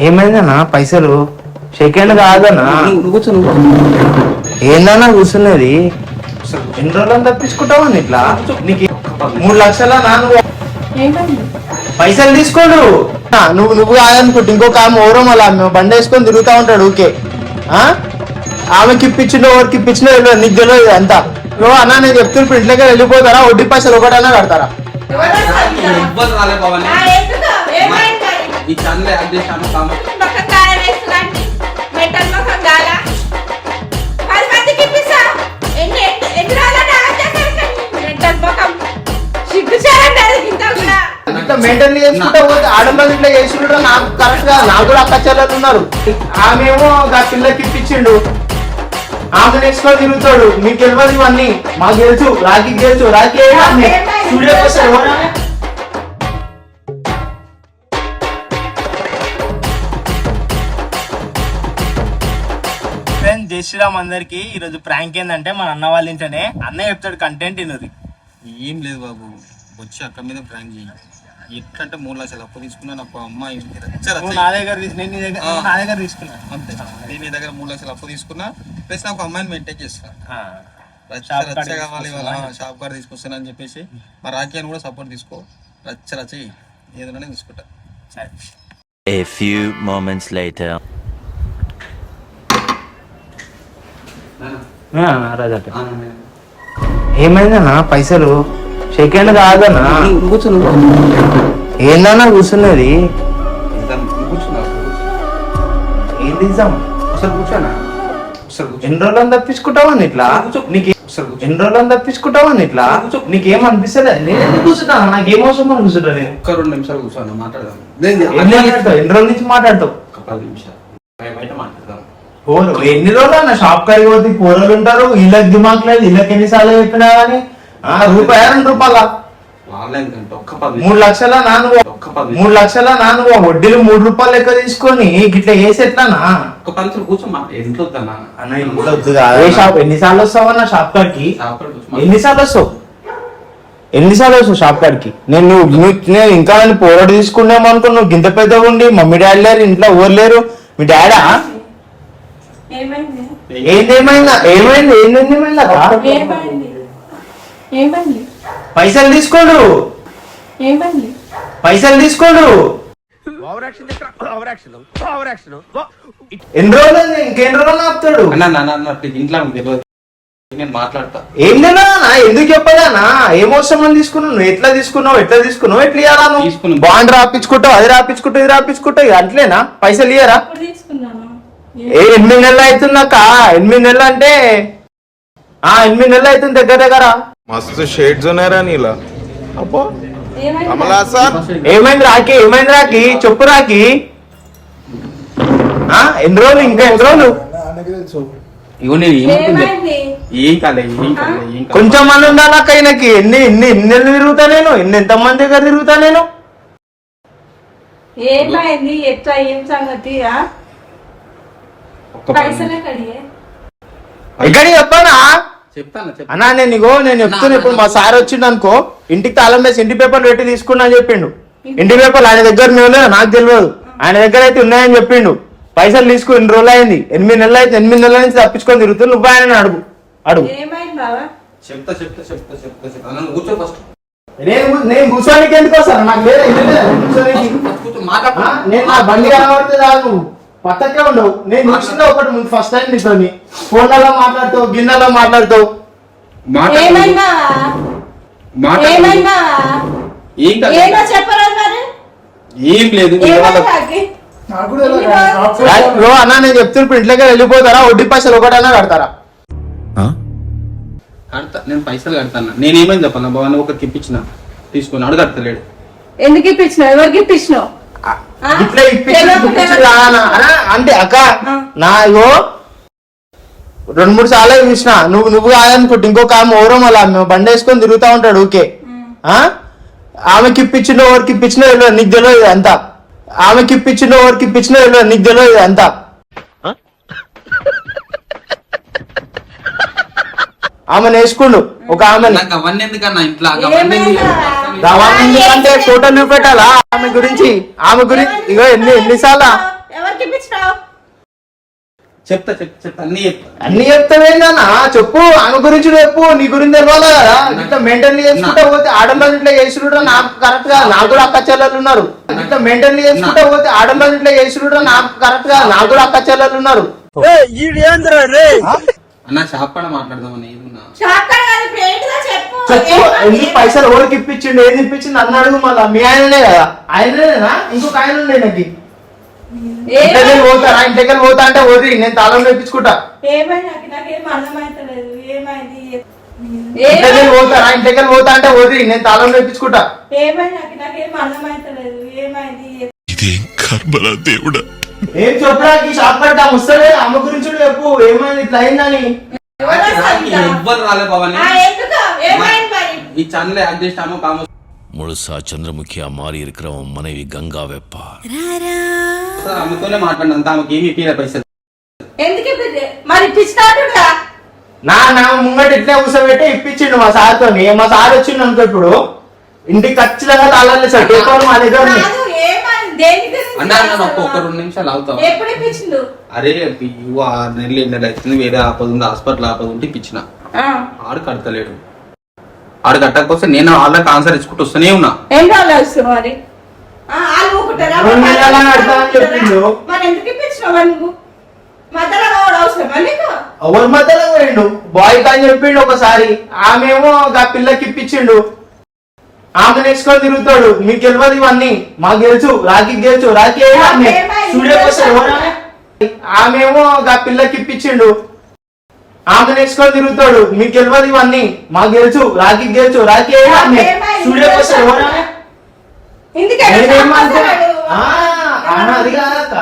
ఏమైందన్నా పైసలు సెకండ్ కాదన్నా ఏందన్నా కూర్చున్నది ఎన్ని రోజులు తప్పించుకుంటావా ఇట్లా నీకు 3 లక్షల నువ్వు పైసలు తీసుకోడు నువ్వు కాదనుకుంటే ఇంకొక ఆమె ఓరం అలా బండి వేసుకొని తిరుగుతా ఉంటాడు ఊకే ఆమెకి ఇప్పించిండో ఎవరికి ఇప్పించినో నీకు తెలియదు అంతా నువ్వు అన్నా నేను చెప్తున్నప్పుడు ఇంట్లోకి వెళ్ళిపోతారా వడ్డీ పైసలు ఒకటైనా కడతారా మెయింటైన్ చేసుకుంటా పోతే ఆడవాళ్ళు ఇట్లా చేసుకుంటా నాకు కరెక్ట్ గా నాకు కూడా అక్క చెల్లెలు ఉన్నారు ఆమెమో ఆ పిల్లకి ఇప్పించిండు ఆమె నెక్స్ట్ లో తిరుగుతాడు మీకు తెలియదు ఇవన్నీ మాకు తెలుసు రాఖీ తెలుసు రాఖీ జై శ్రీరామ్ అందరికి ఈరోజు ప్రాంక్ ఏంటంటే మన అన్న వాళ్ళ ఇంటనే అన్న చెప్తాడు కంటెంట్ ఇన్నది ఏం లేదు బాబు వచ్చి అక్క మీద ప్రాంక్ చేయి ఎట్లంటే 3 లక్షలు అప్పు తీసుకున్నా నాకు అమ్మాయి నా దగ్గర తీసుకున్నా అంతే నేను నీ దగ్గర 3 లక్షలు అప్పు తీసుకున్నా ప్లస్ నాకు అమ్మాయిని మెయింటైన్ చేస్తా రచ్చ కావాలి షాప్ కార్ తీసుకొస్తానని చెప్పేసి మా రాఖీ అని కూడా సపోర్ట్ తీసుకో రచ్చ ఏదైనా తీసుకుంటా సరే. A few moments later. ఏమైందన్నా పైసలు సెకండ్ కాదన్నా ఏందన్నా కూర్చున్నది ఏం తీసాం ఎన్ని రోజులు తప్పించుకుంటావా ఇట్లా నీకు ఎన్ని రోజులు తప్పించుకుంటావా ఇట్లా నీకేం అనిపిస్తుంది నేను ఎందుకు కూర్చుంటాను నాకేం అవసరం అని కూర్చుంటా నేను 2 నిమిషాలు కూర్చోను మాట్లాడదాం ఎన్ని రోజుల నుంచి మాట్లాడతావు 10 నిమిషాలు బయట మాట్లాడదాం ఎన్ని రోజులు అన్న షాప్ కాడికి పోతే కూరలు ఉంటారు ఇళ్ళకి దిమాక్ లేదు ఇళ్ళకి ఎన్నిసార్లు చెప్పినా కానీ రూపాయ 2 రూపాయల 3 లక్షల నువ్వు 3 లక్షల నువ్వు వడ్డీలు 3 రూపాయలు లెక్క తీసుకొని ఇట్లా వేసి ఎట్లానా ఎన్నిసార్లు వస్తావు అన్న షాప్ కాడికి ఎన్నిసార్లు వస్తావు షాప్ కాడికి నేను ఇంకా నేను పోరాడు తీసుకున్నాము అనుకో నువ్వు గింత పెద్దగా ఉండి మమ్మీ డాడీ లేరు ఇంట్లో ఎవరు లేరు మీ డాడా ఏమైంది పైసలు తీసుకోడు ఎన్ని రోజులు ఇంకెన్ని రోజులు ఆపుతాడు ఇంట్లో నేను మాట్లాడతా ఏం లేదా ఎందుకు చెప్పదానా ఏం అవసరం తీసుకున్నావు నువ్వు ఎట్లా తీసుకున్నావు ఎట్లా ఇయ్యాలా నువ్వు బాండ్ రాపించుకుంటావు అది రాపించుకుంటావు ఇది రాపించుకుంటావు అట్లేనా పైసలు ఇయ్యారా 8 నెలలు అవుతుందక్క 8 నెలలు అంటే 8 నెలలు అవుతుంది దగ్గర మస్తు షేడ్స్ ఉన్నారా నీలా అబ్బో ఏమైంది రాకి చెప్పు రాకి ఎన్ని రోజులు ఇంకా ఎన్ని రోజులు కొంచెం మంది ఉండాలక్క ఈయనకి ఎన్ని నెలలు తిరుగుతా నేను ఎంత మంది దగ్గర తిరుగుతా నేను ఏమైంది ఎట్లా ఏం సంగతి ఎక్కడికి చెప్పానా అన్నా నేను చెప్తున్నా ఇప్పుడు మా సార్ వచ్చిండు అనుకో ఇంటికి తాళం వేసి ఇంటి పేపర్లు పెట్టి తీసుకున్నా అని చెప్పిండు ఇంటి పేపర్లు ఆయన దగ్గర నాకు తెలియదు ఆయన దగ్గర అయితే ఉన్నాయని చెప్పిండు పైసలు తీసుకుని 2 రోజులు అయింది 8 నెలలు అయితే 8 నెలల నుంచి తప్పించుకొని తిరుగుతుంది నువ్వు ఆయన అడుగు నేను కూర్చోడానికి ఎందుకు వస్తాను నాకు నేను నా బండి కనబడితే చాలు పక్కకే ఉండవు నేను కూర్చుంటే ఒకటి ముందు ఫస్ట్ టైం నీతో ఫోన్లలో మాట్లాడుతావు గిన్నెలో మాట్లాడుతావు ఏం లేదు అన్నా నేను చెప్తున్నప్పుడు ఇంట్లోకి వెళ్ళిపోతారా వడ్డీ పైసలు ఒకటైనా కడతారా నేను పైసలు కడతాను నేనేమని చెప్పాను బాబా ఒకరికి ఇప్పించిన తీసుకుని అడగడతలేడు ఎందుకు ఇప్పించినావు ఎవరికి ఇప్పించినావు అంటే అక్క నా 2-3 సార్లు చూసిన నువ్వు కాదనుకుంటే ఇంకొక ఆమె ఓరం అలా బండి వేసుకొని తిరుగుతా ఉంటాడు ఊకే ఆమెకి ఇప్పించిండో ఎవరికి ఇప్పించినో నీకు తెలియదు అంతా ఆమెకి ఇప్పించిండో ఎవరికి ఇప్పించినో నీకు తెలియదు అంతా ఆమెను వేసుకుండు ఒక ఆమె నాకు అవన్నీ ఎందుకన్నా ఇంట్లో ఎందుకంటే ఫోటోలు చూపెట్టాలా ఆమె గురించి ఇగో ఎన్నిసార్లు ఎవరికి ఇప్పించినావు? చెప్తా అన్ని చెప్తా. అన్ని చెప్తావేందన్నా చెప్పు, ఆమె గురించి చెప్పు, నీ గురించి తెలియాలి కదా. ఇట్లా మెయింటైన్ చేసుకుంటా పోతే ఆడల్లో ఇట్లా చేసుకుంటా నాకు కరెక్ట్ గా, నాకు కూడా అక్క చెల్లెలు ఉన్నారు. ఇట్లా మెయింటైన్ చేసుకుంటా పోతే ఆడల్లో ఇట్లా చేసుకుంటా నాకు కరెక్ట్ గా, నాకు కూడా అక్క చెల్లెలు ఉన్నారు. అన్న షాప్ పడ మాట్లాడదామని ఏదున్నా చెప్పు ఎన్ని పైసలు ఎవరికి ఇప్పించిండు, ఏది ఇప్పించింది అన్నాడు. మళ్ళా మీ ఆయననే కదా, ఆయననేనా ఇంకొక ఆయన ఉండే నాకు. ఇంటికి పోతారా, ఇంటికి పోతా అంటే వదిలి నేను తాళం వేపించుకుంటా. ఇంటికి పోతారా, ఇంటికి పోతా అంటే వదిలి నేను తాళం వేపించుకుంటా. ఏం చెప్పడానికి షాప్ పడ్డా వస్తలే, అమ్మ గురించి చెప్పు ఏమైంది ఇట్లా అయిందని. ఎవ్వరు రాలే భవాని ఈ ఛానల్ అడ్జస్ట్ అమ్మ కామ முழுசா சந்திரமுகியா மாறி இருக்கிறவன் மனைவி கங்கா வெப்பா. అమ్మతోనే మాట్లాడినంత ఆమెకి ఏమి ఇప్పిలే పైసలు. మరి ఇప్పించినాడుగా నా ముంగట ఇట్లా కూర్చోబెట్టి ఇప్పించిండు మా సార్తో. మా సార్ వచ్చిండు అనుకో ఇప్పుడు ఇంటికి ఖచ్చితంగా తాళాలి సార్ పేపర్ మా దగ్గర ఉంది. అన్నా ఒక్క 2 నిమిషాలు అవుతావు. ఎప్పుడు ఇప్పించిండు? అరే 6 నెలలు 8 నెలలు అవుతుంది, వేరే ఆపద ఉంది, హాస్పిటల్ ఆపద ఉంటే ఇప్పించిన. ఆడు కడతలేడు, ఆడు కట్టకపోతే నేను వాళ్ళకి ఆన్సర్ ఇచ్చుకుంటూ వస్తూనే ఉన్నా. ఏం కావాలి మరి? ఎవరి మధ్యలో పోయిండు బాయ్ అని చెప్పిండు ఒకసారి. ఆమెమో ఆ పిల్లకి ఇప్పించిండు, ఆమె నేర్చుకొని తిరుగుతాడు. మీకు తెలియదు ఇవన్నీ, మాకు తెలుసు. రాఖీ తెలుసు, రాఖీ ఆమెమో ఆ పిల్లకి ఇప్పించిండు, ఆమె నేర్చుకొని తిరుగుతాడు. మీకు తెలియదు ఇవన్నీ, మాకు తెలుసు. రాఖీ తెలుసు, రాఖీ అది కాదక్క.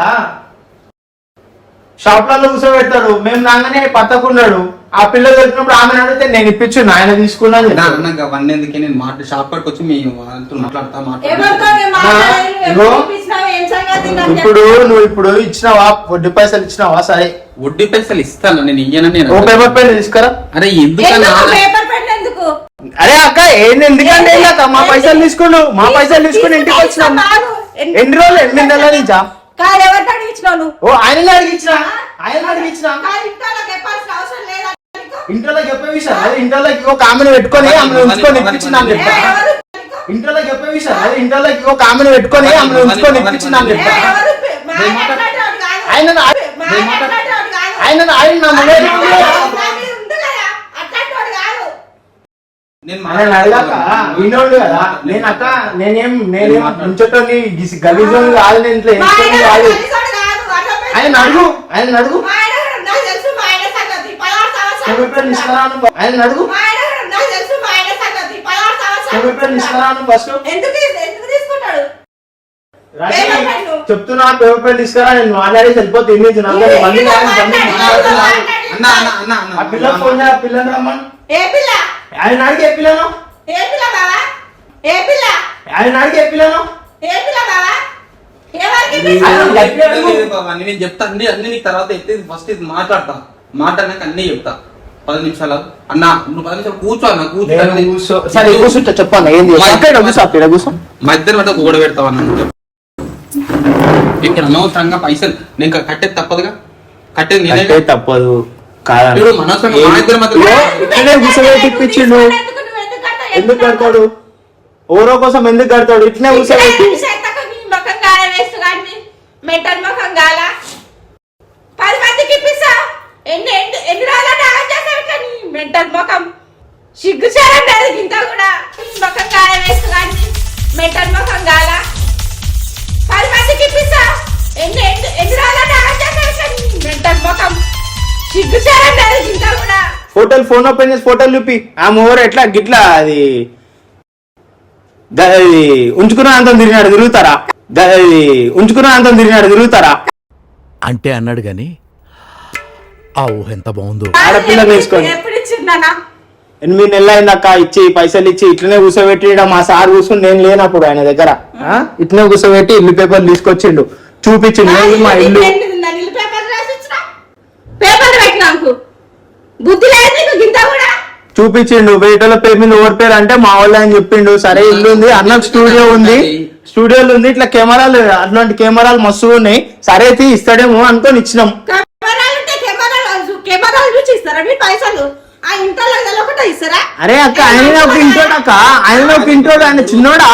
షాప్లలో కూర్చోబెడతాడు, మేము నాగానే పత్తకున్నాడు. ఆ పిల్ల దొరికినప్పుడు ఆమె అడిగితే నేను ఇప్పించు ఆయన తీసుకున్నాను. అవన్నీ ఎందుకే నేను షాప్ కాడికి వచ్చి మీ వాళ్ళతో మాట్లాడతా ఇప్పుడు నువ్వు ఇప్పుడు ఇచ్చినావా, వడ్డీ పైసలు ఇచ్చినావా? సరే వడ్డీ పైసలు ఇస్తాను నేను, ఇయ్యను నేను. ఓ పేపర్ పెన్ తీసుకురా. అరే ఎందుకన్నా? అరే అక్క ఏంది, ఎందుకంటే మా పైసలు తీసుకుండు, మా పైసలు తీసుకుని ఇంటికి వచ్చినాం. ఎన్ని రోజులు, 8 నెలల నుంచా? ఓ ఆయన అడిగించిన, ఇంట్లో చెప్పే విషయం అది. ఇంట్లోకి ఒక ఆమెను పెట్టుకొని ఆమెను ఉంచుకొని ఇప్పించిందని చెప్తా. ఇంట్లోకి చెప్పే విషయం అది. ఇంట్లోకి ఒక ఆమెను పెట్టుకొని ఆమెను ఉంచుకొని ఇప్పించిందని చెప్తా. ఆయన అడగాక వినోడు కదా. నేను అక్క నేనేం ఉంచటోని గలీజోని కాదు, నేను ఇట్లా వేసుకొని కాదు. ఆయన అడుగు ఆయన అడుగు ఫస్ట్ చెప్తున్నా. పేపర్ పెన్ తీసుకురా, నేను మాట్లాడి వెళ్ళిపోతే పిల్లలు ఫోన్ చేయ, పిల్లలు రమ్మని. ఆయన అడిగి ఏ పిల్లను, ఆయన అడిగి ఏ పిల్లను నేను చెప్తా అన్ని నీకు తర్వాత ఎత్తే ఫస్ట్ ఇది మాట్లాడినాక అన్ని చెప్తా. 10 నిమిషాలు అన్న, నువ్వు 10 నిమిషాలు కూర్చో అన్న. సరే కూర్చుంటా చెప్పాను. ఏం కూర్చో మా ఇద్దరు పెద్ద గోడ పెడతావు అన్న. ఇక్కడ అనవసరంగా పైసలు నేను కట్టేది తప్పదుగా, కట్టేది తప్పదు ఇప్పించిండు. ఎందుకు కడతాడు, ఓరో కోసం ఎందుకు కడతాడు? ఇట్లనే కూర్చోబెట్టి మెంటల్ ముఖం గాల 10 మందికి ఇప్పిస్తా. ఎన్ని రోజులు మెంటల్ ముఖం సిగ్గు చేయాలి ఇంత కూడా. ముఖం గాల వేస్తు కానీ మెంటల్ ముఖం గాల 10 మందికి ఇప్పిస్తా. ఎన్ని రోజులు మెంటల్ ముఖం సిగ్గు చేయాలి ఇంత కూడా. ఫోన్ ఓపెన్ చేసి ఫోటోలు చూపి. ఆమె ఓవర్ ఎట్లా గిట్లా అది ఉంచుకున్న అంత తిరుగుతారా? ఉంచుకున్న అంత తిరుగుతారా అంటే అన్నాడు గాని ఆ ఊహ ఎంత బాగుందో. ఆడపిల్లని తీసుకొని 8 నెలలు అయిందక్క ఇచ్చి పైసలు ఇచ్చి ఇట్లనే కూర్చోబెట్టి మా సార్ కూర్చొని నేను లేనప్పుడు ఆయన దగ్గర ఇట్లనే కూర్చోబెట్టి ఇల్లు పేపర్లు తీసుకొచ్చిండు, చూపించిండు. మా ఇల్లు బుద్ధి లేదు నీకు గింత కూడా. చూపించిండు బయటల పేరు మీద ఎవరి పేరు అంటే మా వాళ్ళు అని చెప్పిండు. సరే ఇల్లు ఉంది అన్నకు స్టూడియో ఉంది, స్టూడియోలు ఉంది, ఇట్లా కెమెరాలు అట్లాంటి కెమెరాలు మస్తు ఉన్నాయి. సరే అయితే ఇస్తాడేమో అనుకొని ఇచ్చినాం. కెమెరాలు ఉంటే కెమెరాలు చూసి ఇస్తారా మీ పైసలు? ఆ ఇంట్లో ఒకటే ఇస్తారా? అరే అక్క ఆయన ఒక ఇంటోడు అక్క, ఆయన ఒక ఇంటోడు, ఆయన చిన్నోడా